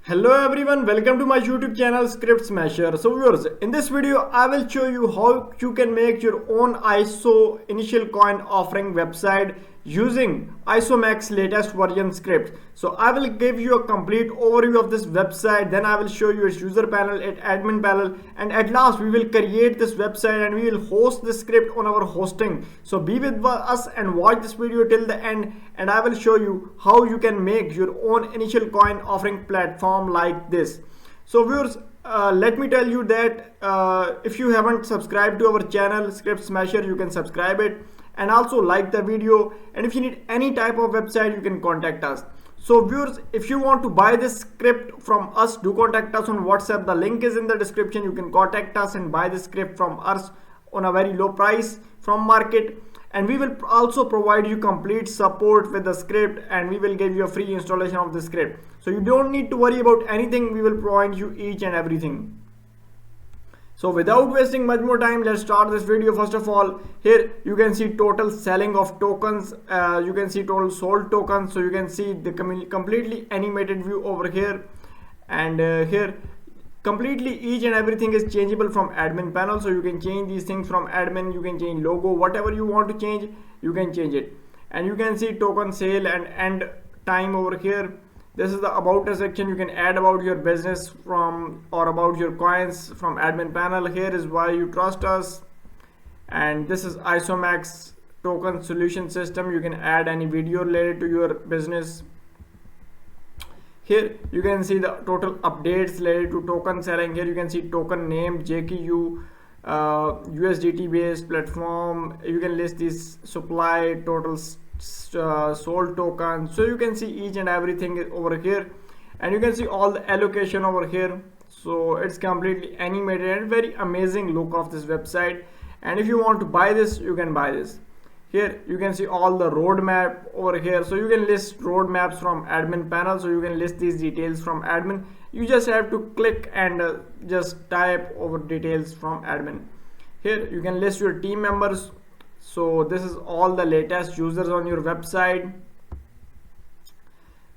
Hello everyone, welcome to my YouTube channel Script Smasher. So viewers, in this video I will show you how you can make your own ISO initial coin offering website using Ico Max latest version script. So I will give you a complete overview of this website, then I will show you its user panel, its admin panel, and at last we will create this website and we will host the script on our hosting. So be with us and watch this video till the end, and I will show you how you can make your own initial coin offering platform like this. So viewers, let me tell you that if you haven't subscribed to our channel Script Smasher, you can subscribe it and also like the video, and if you need any type of website you can contact us. So viewers, if you want to buy this script from us, do contact us on WhatsApp. The link is in the description. You can contact us and buy the script from us on a very low price from market, and we will also provide you complete support with the script, and we will give you a free installation of the script. So you don't need to worry about anything. We will provide you each and everything. So without wasting much more time, let's start this video. First of all, here you can see total selling of tokens. You can see total sold tokens. So you can see the completely animated view over here, and here completely each and everything is changeable from admin panel. So you can change these things from admin. You can change logo, whatever you want to change, you can change it. And you can see token sale and end time over here. This is the about us section. You can add about your business from or about your coins from admin panel. Here is why you trust us, and this is Ico Max token solution system. You can add any video related to your business. Here you can see the total updates related to token selling. Here you can see token name, JKU, USDT based platform. You can list this supply, total sold tokens. So you can see each and everything over here, and you can see all the allocation over here. So it's completely animated and very amazing look of this website. And if you want to buy this, you can buy this. Here you can see all the roadmap over here. So you can list roadmaps from admin panel. So you can list these details from admin. You just have to click and just type over details from admin. Here you can list your team members. So this is all the latest users on your website.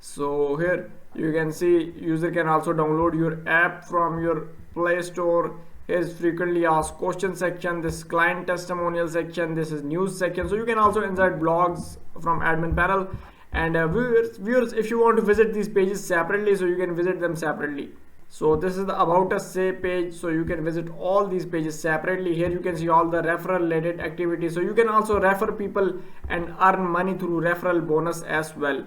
So here you can see user can also download your app from your Play Store. Here's frequently asked question section, this client testimonial section, this is news section. So you can also insert blogs from admin panel. And viewers, if you want to visit these pages separately, so you can visit them separately. So this is the about us say page. So you can visit all these pages separately. Here you can see all the referral related activities. So you can also refer people and earn money through referral bonus as well.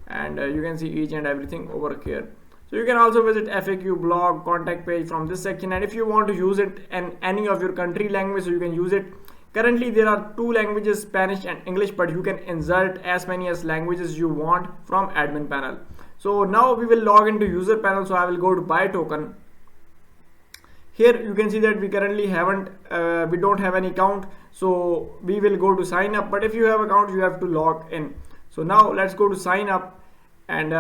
And you can see each and everything over here. So you can also visit FAQ blog contact page from this section, and if you want to use it in any of your country language, so you can use it. Currently there are two languages, Spanish and English, but you can insert as many as languages you want from admin panel. So now we will log into user panel. So I will go to buy token. Here you can see that we currently we don't have any account, so we will go to sign up. But if you have account, you have to log in. So now let's go to sign up and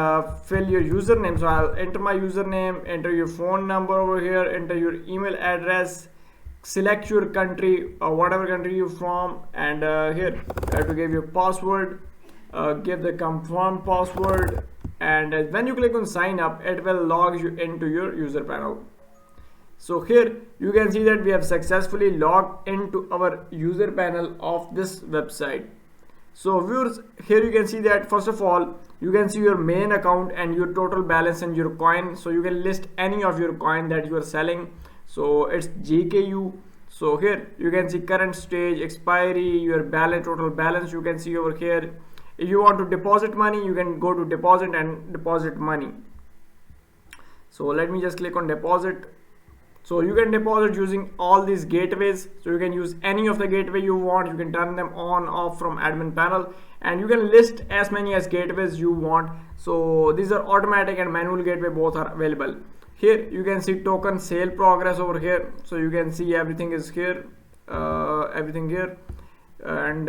fill your username. So I'll enter my username, enter your phone number over here, enter your email address, select your country or whatever country you're from, and here you have to give your password, give the confirm password, and when you click on sign up, it will log you into your user panel. So here you can see that we have successfully logged into our user panel of this website. So viewers, here you can see that first of all you can see your main account and your total balance and your coin. So you can list any of your coin that you are selling. So it's JKU. So here you can see current stage, expiry, your balance, total balance you can see over here. If you want to deposit money, you can go to deposit and deposit money. So let me just click on deposit. So you can deposit using all these gateways. So you can use any of the gateway you want. You can turn them on, off from admin panel, and you can list as many as gateways you want. So these are automatic and manual gateway, both are available. Here you can see token sale progress over here. So you can see everything is here, everything here. And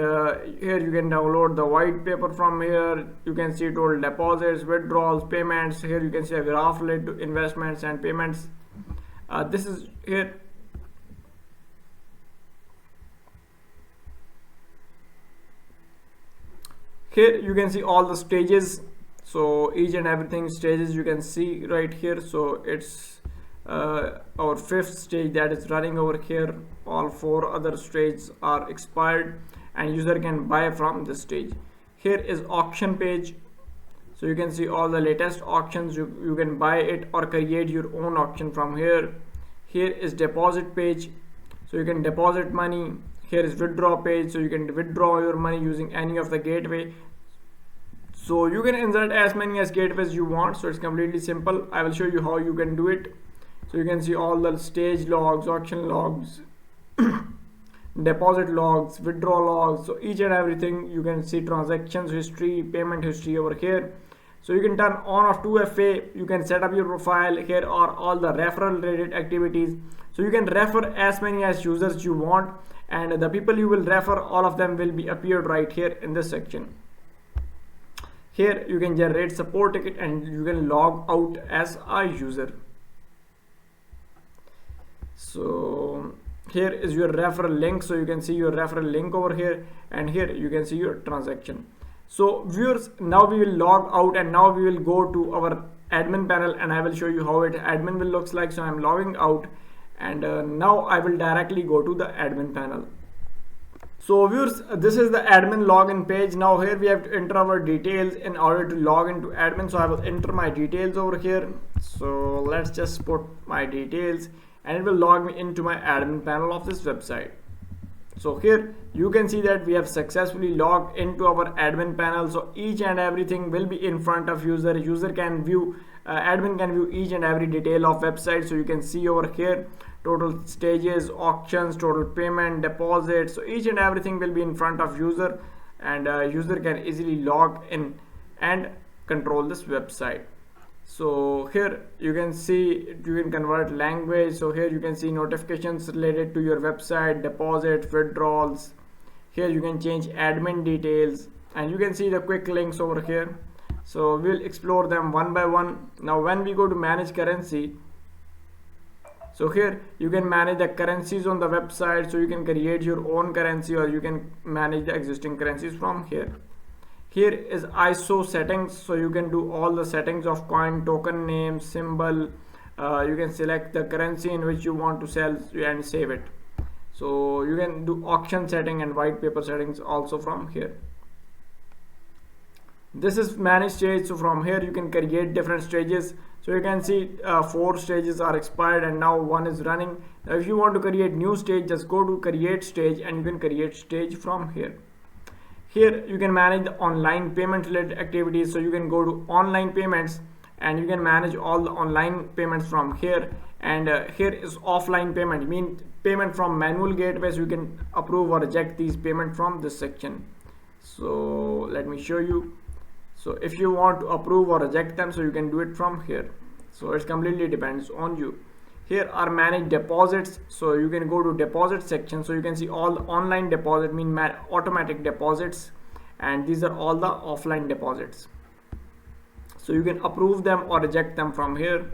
here you can download the white paper from here. You can see total deposits, withdrawals, payments. Here you can see a graph related to investments and payments. This is here. Here you can see all the stages. So each and everything stages you can see right here. So it's our fifth stage that is running over here. All four other stages are expired and user can buy from this stage. Here is auction page. So you can see all the latest auctions. You can buy it or create your own auction from here. Here is deposit page, so you can deposit money. Here is withdraw page, so you can withdraw your money using any of the gateway. So you can insert as many as gateways you want. So it's completely simple. I will show you how you can do it. So you can see all the stage logs, auction logs, deposit logs, withdraw logs. So each and everything you can see, transactions history, payment history over here. So you can turn on or 2FA. You can set up your profile. Here are all the referral related activities. So you can refer as many as users you want, and the people you will refer, all of them will be appeared right here in this section. Here you can generate support ticket and you can log out as a user. So here is your referral link. So you can see your referral link over here, and here you can see your transaction. So viewers, now we will log out and now we will go to our admin panel and I will show you how it admin will looks like. So I'm logging out and now I will directly go to the admin panel. So viewers, this is the admin login page. Now here we have to enter our details in order to log into admin. So I will enter my details over here. So let's just put my details and it will log me into my admin panel of this website. So here you can see that we have successfully logged into our admin panel. So each and everything will be in front of user. User can view, admin can view each and every detail of website. So you can see over here total stages, auctions, total payment, deposits. So each and everything will be in front of user, and user can easily log in and control this website. So here you can see you can convert language. So here you can see notifications related to your website, deposits, withdrawals. Here you can change admin details and you can see the quick links over here. So we'll explore them one by one. Now when we go to manage currency, so here you can manage the currencies on the website. So you can create your own currency or you can manage the existing currencies from here. Here is ISO settings, so you can do all the settings of coin, token name, symbol. You can select the currency in which you want to sell and save it. So you can do auction setting and white paper settings also from here. This is manage stage. So from here you can create different stages. So you can see 4 stages are expired and now 1 is running. Now if you want to create new stage, just go to create stage and you can create stage from here. Here you can manage the online payment related activities. So you can go to online payments and you can manage all the online payments from here. And here is offline payment, mean payment from manual gateways. You can approve or reject these payment from this section. So let me show you. So if you want to approve or reject them, so you can do it from here. So it completely depends on you. Here are manage deposits. So you can go to deposit section. So you can see all the online deposit, mean automatic deposits, and these are all the offline deposits. So you can approve them or reject them from here.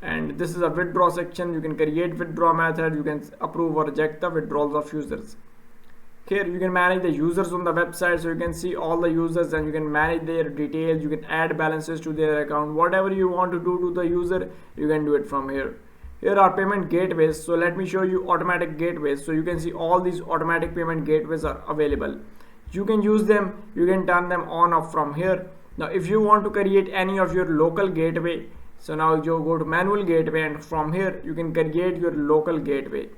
And this is a withdraw section. You can create withdraw method. You can approve or reject the withdrawals of users. Here you can manage the users on the website. So you can see all the users and you can manage their details. You can add balances to their account. Whatever you want to do to the user, you can do it from here. Here are payment gateways. So let me show you automatic gateways. So you can see all these automatic payment gateways are available. You can use them. You can turn them on off from here. Now if you want to create any of your local gateway, so now you go to manual gateway and from here you can create your local gateway.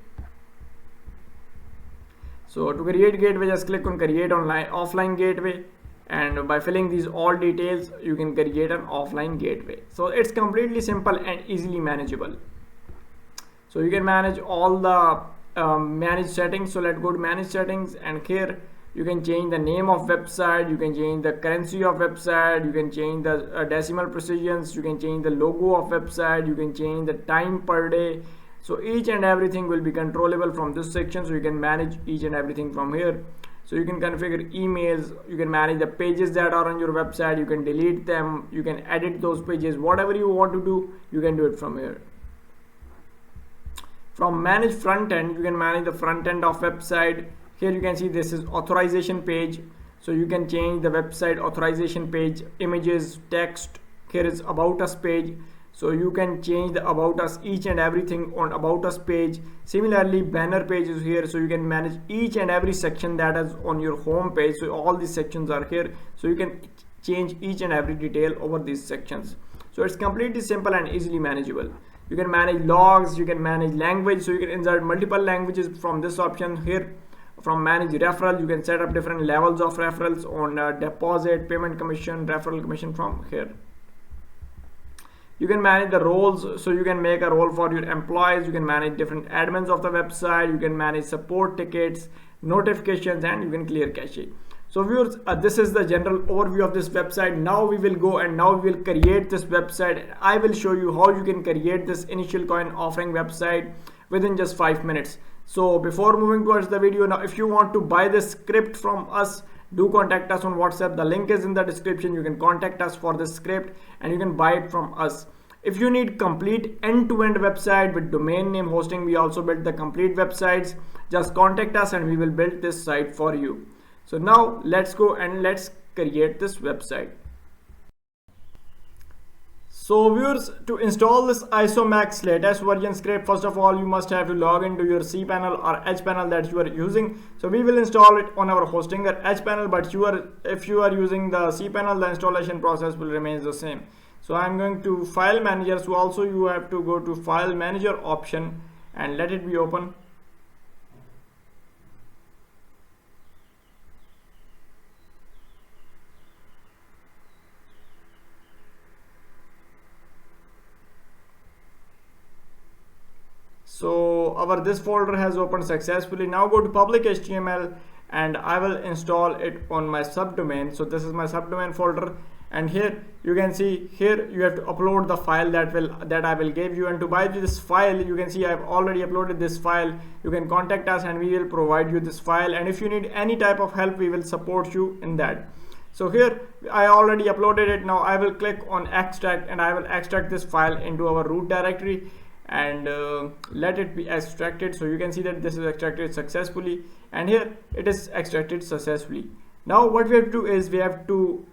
So to create gateway, just click on create online offline gateway, and by filling these all details you can create an offline gateway. So it's completely simple and easily manageable. So you can manage all the manage settings. So let's go to manage settings, and here you can change the name of website, you can change the currency of website, you can change the decimal precisions, you can change the logo of website, you can change the time per day. So each and everything will be controllable from this section. So you can manage each and everything from here. So you can configure emails, you can manage the pages that are on your website, you can delete them, you can edit those pages, whatever you want to do, you can do it from here. From manage front end, you can manage the front end of website. Here you can see this is authorization page. So you can change the website authorization page, images, text. Here is about us page. So you can change the about us, each and everything on about us page. Similarly, banner page is here, so you can manage each and every section that is on your home page. So all these sections are here, so you can change each and every detail over these sections. So it's completely simple and easily manageable. You can manage logs, you can manage language, so you can insert multiple languages from this option here. From manage referral, you can set up different levels of referrals on deposit, payment commission, referral commission from here. You can manage the roles, so you can make a role for your employees. You can manage different admins of the website. You can manage support tickets, notifications, and you can clear cache. So viewers, this is the general overview of this website. Now we will go and now we will create this website. I will show you how you can create this initial coin offering website within just 5 minutes. So before moving towards the video, now if you want to buy this script from us, do contact us on WhatsApp. The link is in the description. You can contact us for this script and you can buy it from us. If you need complete end-to-end website with domain name hosting, we also build the complete websites. Just contact us and we will build this site for you. So now let's go and let's create this website. So viewers, to install this Ico Max latest version script, first of all you must have to log into your cPanel or Edge panel that you are using. So we will install it on our hosting at Edge panel, but if you are using the cPanel, the installation process will remain the same. So I'm going to file manager. So also you have to go to file manager option and let it be open. So our this folder has opened successfully. Now go to public HTML and I will install it on my subdomain. So this is my subdomain folder, and here you can see here you have to upload the file that I will give you. And to buy this file, you can see I've already uploaded this file. You can contact us and we will provide you this file, and if you need any type of help, we will support you in that. So here I already uploaded it. Now I will click on extract and I will extract this file into our root directory and let it be extracted. So you can see that this is extracted successfully, and here it is extracted successfully. Now what we have to do is we have to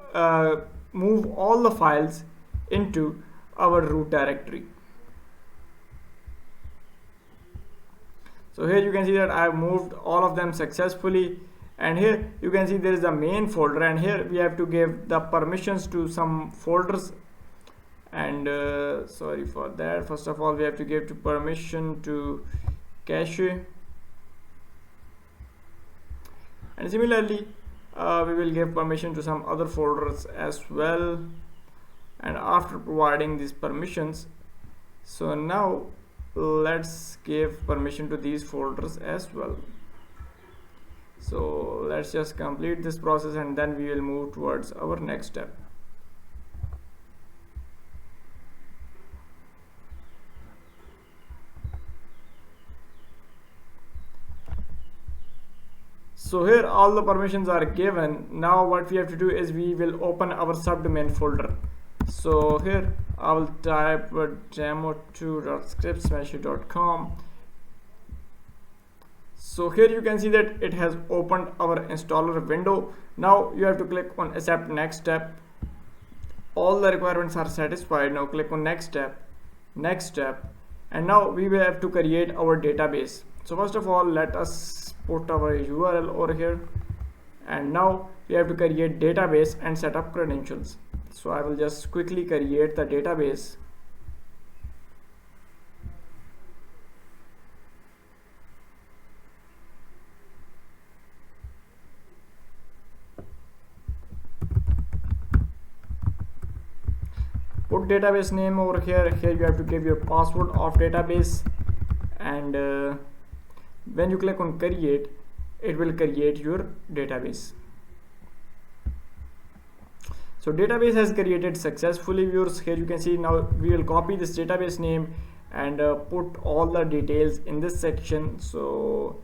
move all the files into our root directory. So here you can see that I have moved all of them successfully, and here you can see there is a main folder, and here we have to give the permissions to some folders. And sorry for that, first of all we have to give to permission to cache, and similarly we will give permission to some other folders as well. And after providing these permissions, so now let's give permission to these folders as well. So let's just complete this process and then we will move towards our next step. So here all the permissions are given. Now what we have to do is we will open our subdomain folder. So here I will type demo2.scriptsmasher.com. So here you can see that it has opened our installer window. Now you have to click on accept next step. All the requirements are satisfied. Now click on next step, and now we will have to create our database. So first of all, let us put our URL over here, and now we have to create database and set up credentials. So I will just quickly create the database. Put database name over here. Here you have to give your password of database, and when you click on create, it will create your database. So database has created successfully, viewers. Here you can see now we will copy this database name and put all the details in this section. So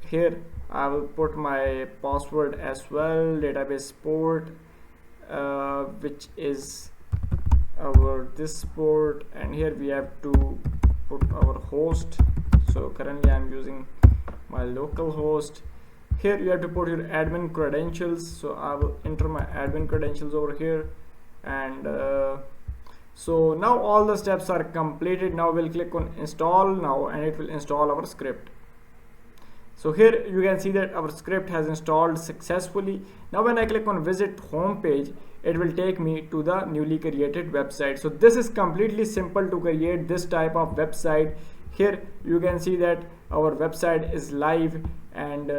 here I will put my password as well, database port, which is our this port, and here we have to put our host. So currently I'm using my local host. here you have to put your admin credentials. So I will enter my admin credentials over here, and so now all the steps are completed. Now we'll click on install now, and it will install our script. So here you can see that our script has installed successfully. Now when I click on visit home page, it will take me to the newly created website. So this is completely simple to create this type of website. Here you can see that our website is live, and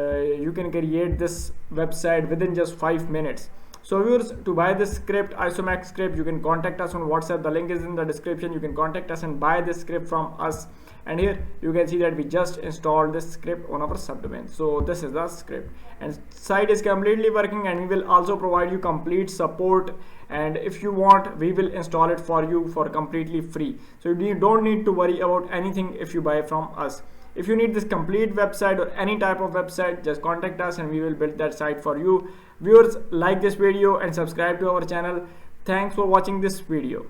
you can create this website within just 5 minutes. So viewers, to buy this script, Ico Max script, you can contact us on WhatsApp. The link is in the description. You can contact us and buy this script from us. And here you can see that we just installed this script on our subdomain. So this is the script, and site is completely working, and we will also provide you complete support. And if you want, we will install it for you for completely free. So you don't need to worry about anything if you buy from us. If you need this complete website or any type of website, just contact us and we will build that site for you. Viewers, like this video and subscribe to our channel. Thanks for watching this video.